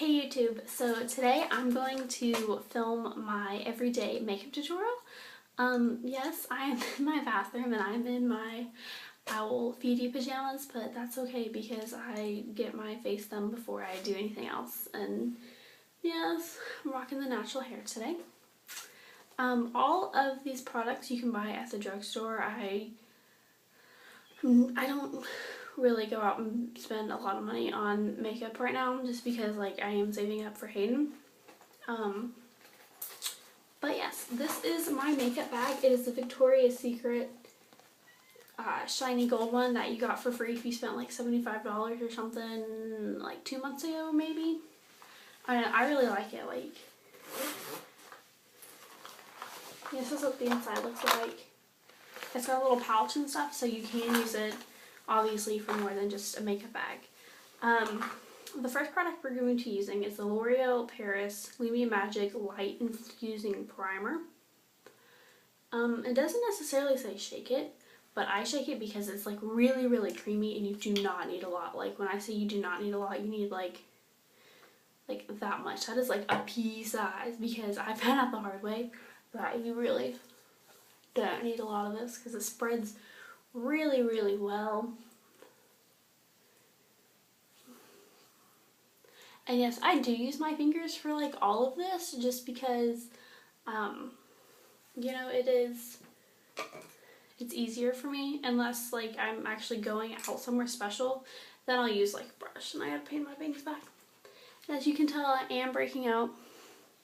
Hey YouTube, so today I'm going to film my everyday makeup tutorial. Yes, I'm in my bathroom and I'm in my owl Fiji pajamas, but that's okay because I get my face done before I do anything else. And yes, I'm rocking the natural hair today. All of these products you can buy at the drugstore. I don't really go out and spend a lot of money on makeup right now just because I am saving up for Hayden. But yes, this is my makeup bag. It is the Victoria's Secret shiny gold one that you got for free if you spent like $75 or something like 2 months ago maybe. I really like it. This is what the inside looks like. It's got a little pouch and stuff, so you can use it obviously for more than just a makeup bag. The first product we're going to be using is the L'Oreal Paris Lumi Magic Light Infusing Primer. It doesn't necessarily say shake it, but I shake it because it's like really creamy and you do not need a lot. Like when I say you do not need a lot, you need like that much. That is like a pea size because I found out the hard way that you really don't need a lot of this because it spreads really well. And yes, I do use my fingers for like all of this just because you know, it's easier for me unless like I'm actually going out somewhere special. Then I'll use like a brush and I gotta paint my bangs back. As you can tell, I am breaking out,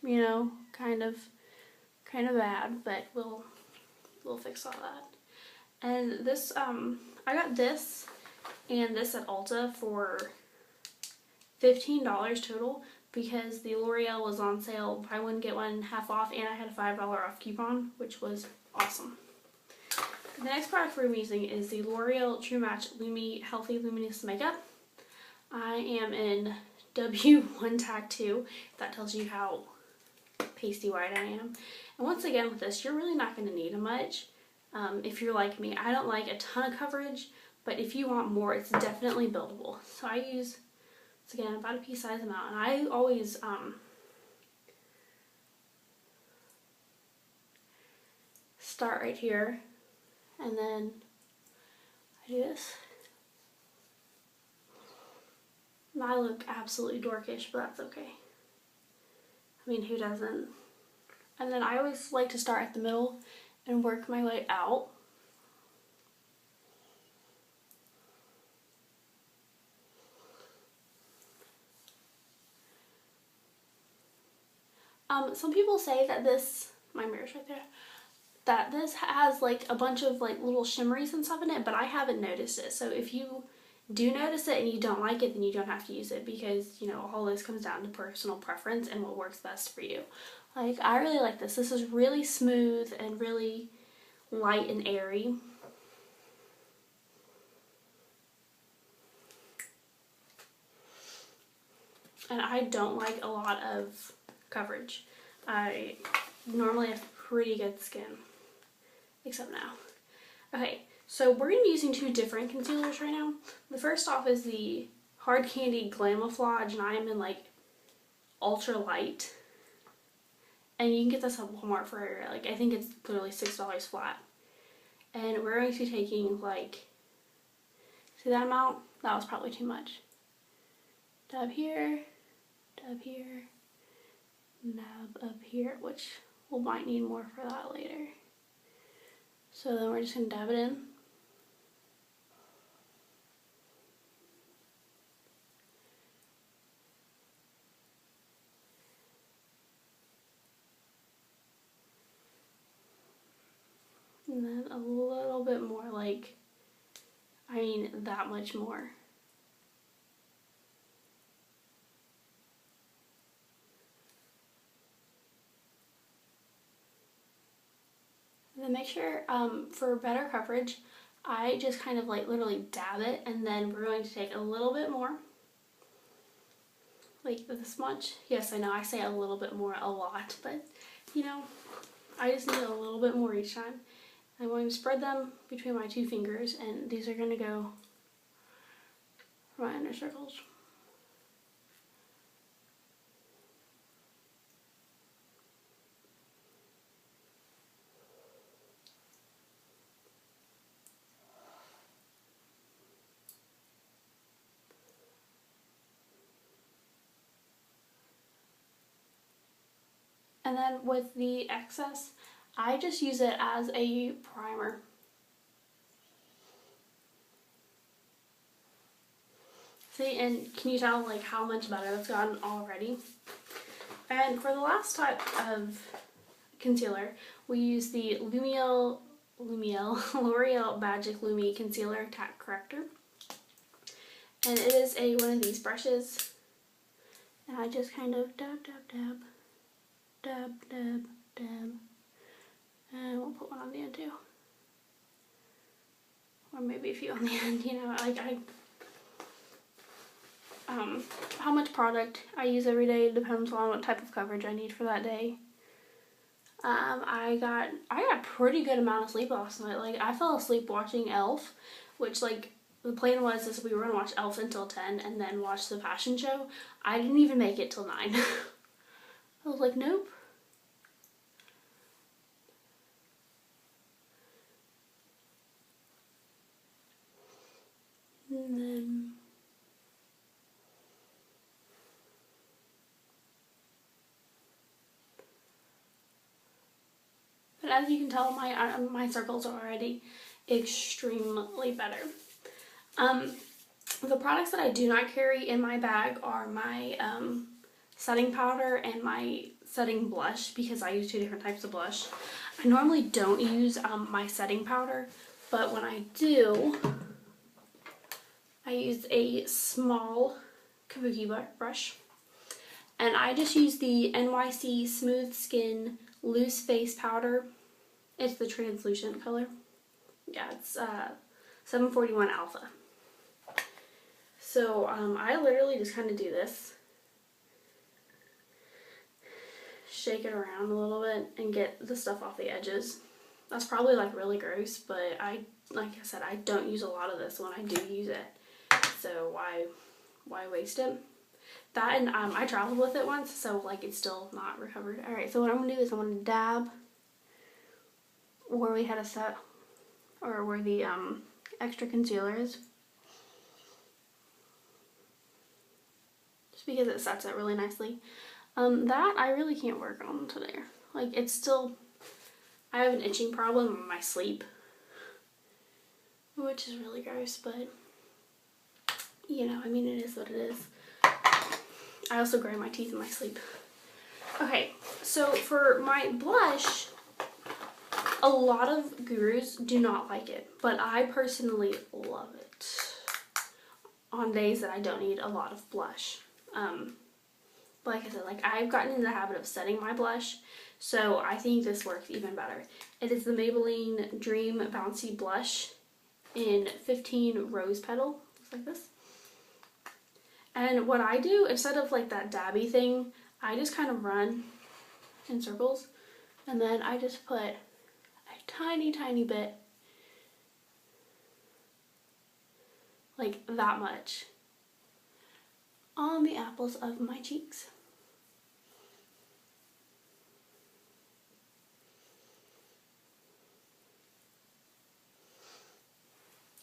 you know, kind of bad, but we'll fix all that. And this I got this and this at Ulta for $15 total because the L'Oreal was on sale, buy one get one half off, and I had a $5 off coupon, which was awesome. The next product we're using is the L'Oreal True Match Lumi Healthy Luminous Makeup. I am in W1 Tag 2, if that tells you how pasty white I am. And once again with this, you're really not going to need much. If you're like me, I don't like a ton of coverage, but if you want more, it's definitely buildable. So I use, once again, about a pea size amount, and I always start right here, and then I do this. And I look absolutely dorkish, but that's okay. I mean, who doesn't? And then I always like to start at the middle and work my way out. Some people say that this, my mirror's right there, that this has like a bunch of like little shimmeries and stuff in it, but I haven't noticed it. So if you do notice it and you don't like it, then you don't have to use it because, you know, all this comes down to personal preference and what works best for you. Like, I really like this. This is really smooth and really light and airy. And I don't like a lot of coverage. I normally have pretty good skin, except now. Okay, so we're going to be using two different concealers right now. The first off is the Hard Candy Glamoflauge, and I am in like ultra light. And you can get this at Walmart for like, I think it's literally $6 flat. And we're going to be taking like, see that amount? That was probably too much. Dab here, dab up here, which we might need more for that later. So then we're just going to dab it in. And then a little bit more, like, I mean that much more. And then make sure, for better coverage, I just kind of like literally dab it, and then we're going to take a little bit more. Like this much. Yes, I know I say a little bit more a lot, but you know, I just need a little bit more each time. I'm going to spread them between my two fingers, and these are going to go for my inner circles. And then with the excess, I just use it as a primer. See, and can you tell like how much better it's gotten already? And for the last type of concealer, we use the L'Oreal Magic Lumi Concealer Tack Corrector. And it is one of these brushes. And I just kind of dab, dab, dab, dab, dab, dab. And we'll put one on the end too. Or maybe a few on the end, you know, like how much product I use every day depends on what type of coverage I need for that day. I got a pretty good amount of sleep last night. Like, I fell asleep watching Elf, which, like, the plan was we were gonna watch Elf until 10 and then watch the fashion show. I didn't even make it till 9. I was like, nope. And then but as you can tell, my circles are already extremely better. The products that I do not carry in my bag are my setting powder and my setting blush, because I use 2 different types of blush. I normally don't use my setting powder, but when I do, I use a small kabuki brush, and I just use the NYC Smooth Skin Loose Face Powder. It's the translucent color. Yeah, it's 741 Alpha. So I literally just kind of do this, shake it around a little bit and get the stuff off the edges. That's probably like really gross, but like I said, I don't use a lot of this when I do use it. So why waste it? That, and I traveled with it once, so like it's still not recovered. Alright, so what I'm going to do is I'm going to dab where we had a set, or where the extra concealer is. Just because it sets it really nicely. That I really can't work on today. Like, it's still, I have an itching problem in my sleep, which is really gross, but you know, I mean, it is what it is. I also grind my teeth in my sleep. Okay, so for my blush, a lot of gurus do not like it, but I personally love it on days that I don't need a lot of blush. Like I said, like, I've gotten in the habit of setting my blush, so I think this works even better. It is the Maybelline Dream Bouncy Blush in 15 Rose Petal. Looks like this. And what I do, instead of like that dabby thing, I just kind of run in circles, and then I just put a tiny, tiny bit, like that much, on the apples of my cheeks.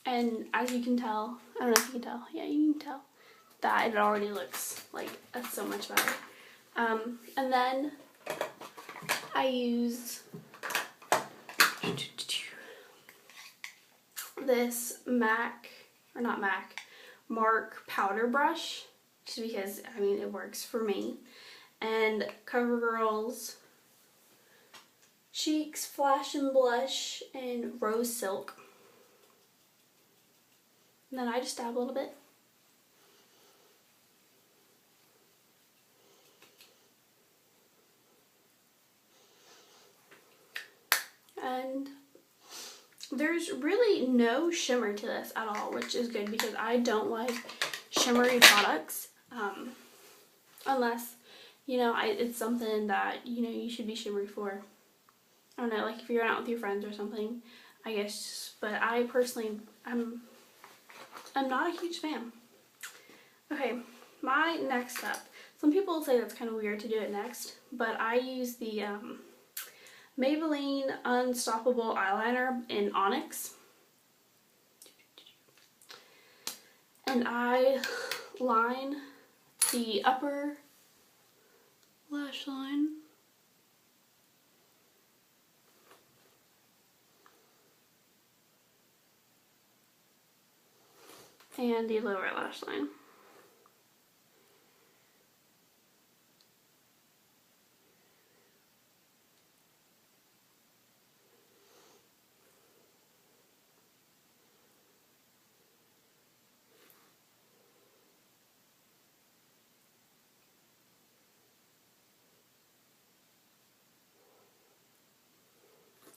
And as you can tell, I don't know if you can tell, yeah, you can tell that it already looks like so much better. And then I use this Mark powder brush, just because, I mean, it works for me. And Covergirl's Cheeks Flash and Blush in Rose Silk. And then I just dab a little bit. And there's really no shimmer to this at all, which is good because I don't like shimmery products, unless, you know, it's something that, you know, you should be shimmery for. I don't know, like if you're out with your friends or something, I guess, but I personally, I'm not a huge fan. Okay, my next step. Some people say that's kind of weird to do it next, but I use the Maybelline Unstoppable eyeliner in Onyx. And I line the upper lash line and the lower lash line.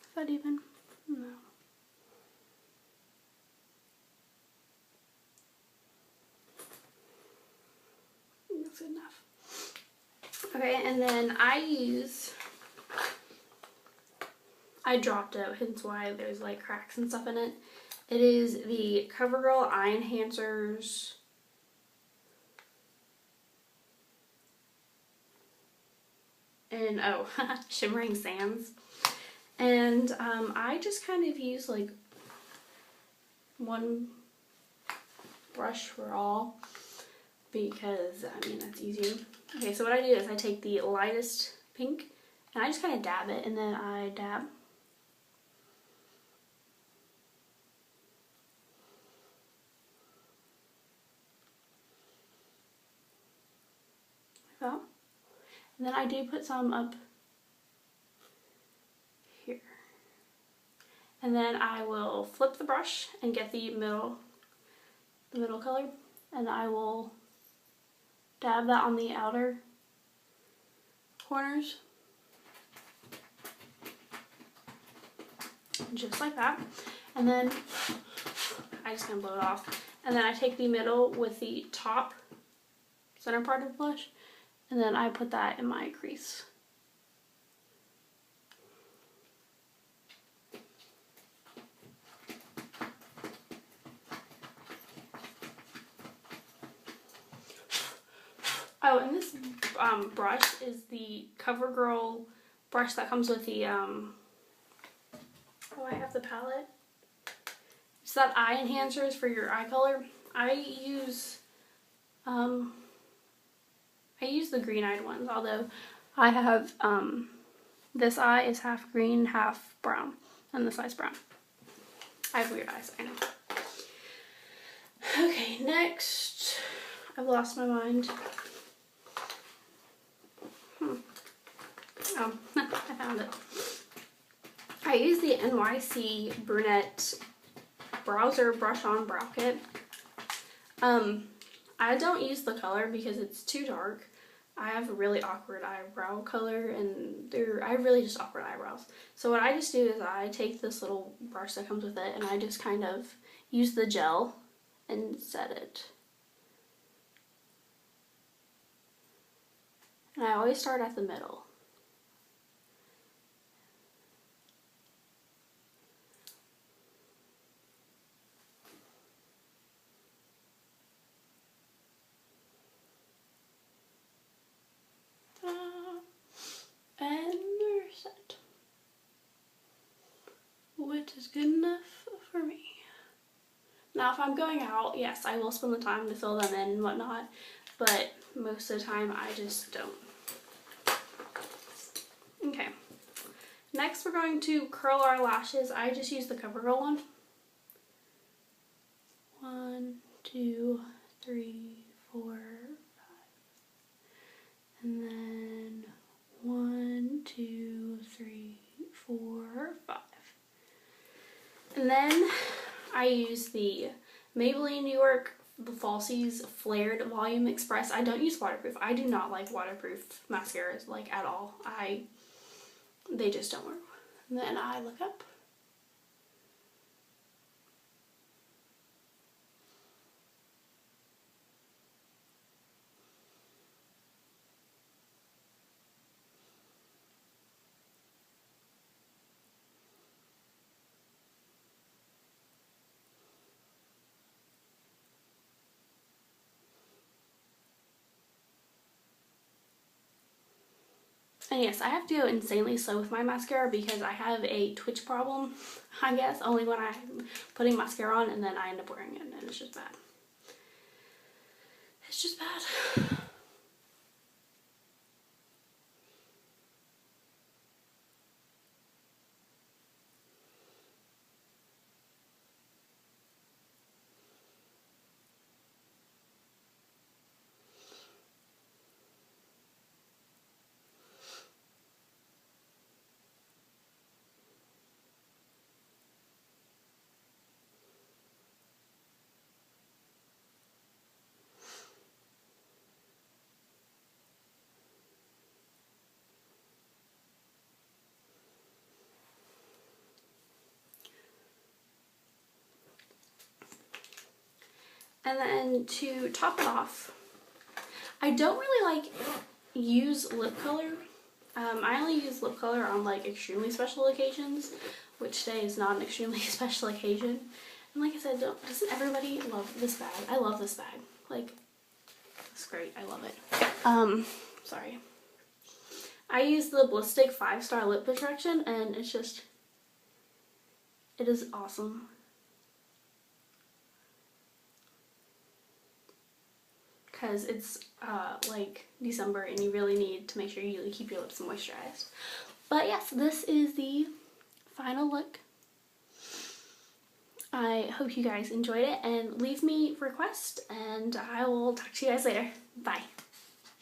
Is that even? No. That's good enough. Okay, and then I dropped it, hence why there's like cracks and stuff in it. It is the Covergirl Eye Enhancers and Shimmering Sands. And I just kind of use like one brush for all because I mean that's easier. Okay, so what I do is I take the lightest pink and I just kind of dab it, and then I dab. Like that. And then I do put some up here. And then I will flip the brush and get the middle color, and I will dab that on the outer corners. Just like that. And then I just kind of blow it off. And then I take the middle with the top center part of the blush, and then I put that in my crease. Oh, and this brush is the CoverGirl brush that comes with the, oh, I have the palette. It's that eye enhancers for your eye color. I use the green-eyed ones, although I have, this eye is half green, half brown, and this eye's brown. I have weird eyes, I know. Okay, next, I've lost my mind. Oh, I found it. I use the NYC Brunette Browser Brush On Brow Kit. I don't use the color because it's too dark. I have a really awkward eyebrow color, and I have really just awkward eyebrows. So what I just do is I take this little brush that comes with it, and I just kind of use the gel and set it. And I always start at the middle. And we're set. Which is good enough for me. Now if I'm going out, yes, I will spend the time to fill them in and whatnot, but most of the time I just don't. Okay. Next we're going to curl our lashes. I just use the CoverGirl one. 1, 2, 3, 4, 5. And then 1, 2, 3, 4, 5. And then I use the Maybelline New York, the Falsies Flared Volume Express. I don't use waterproof. I do not like waterproof mascaras, like, at all. They just don't work. And then I look up. And yes, I have to go insanely slow with my mascara because I have a twitch problem, I guess, only when I'm putting mascara on and then I end up wearing it, and it's just bad. It's just bad. And then to top it off, I don't really like use lip color. I only use lip color on like extremely special occasions, which today is not an extremely special occasion. And like I said, doesn't everybody love this bag? I love this bag. Like, it's great. I love it. Sorry. I use the Blistex 5-Star Lip Protection, and it's just, it is awesome. Because it's like December and you really need to make sure you keep your lips moisturized. But yes, this is the final look. I hope you guys enjoyed it, and leave me requests, and I will talk to you guys later. Bye.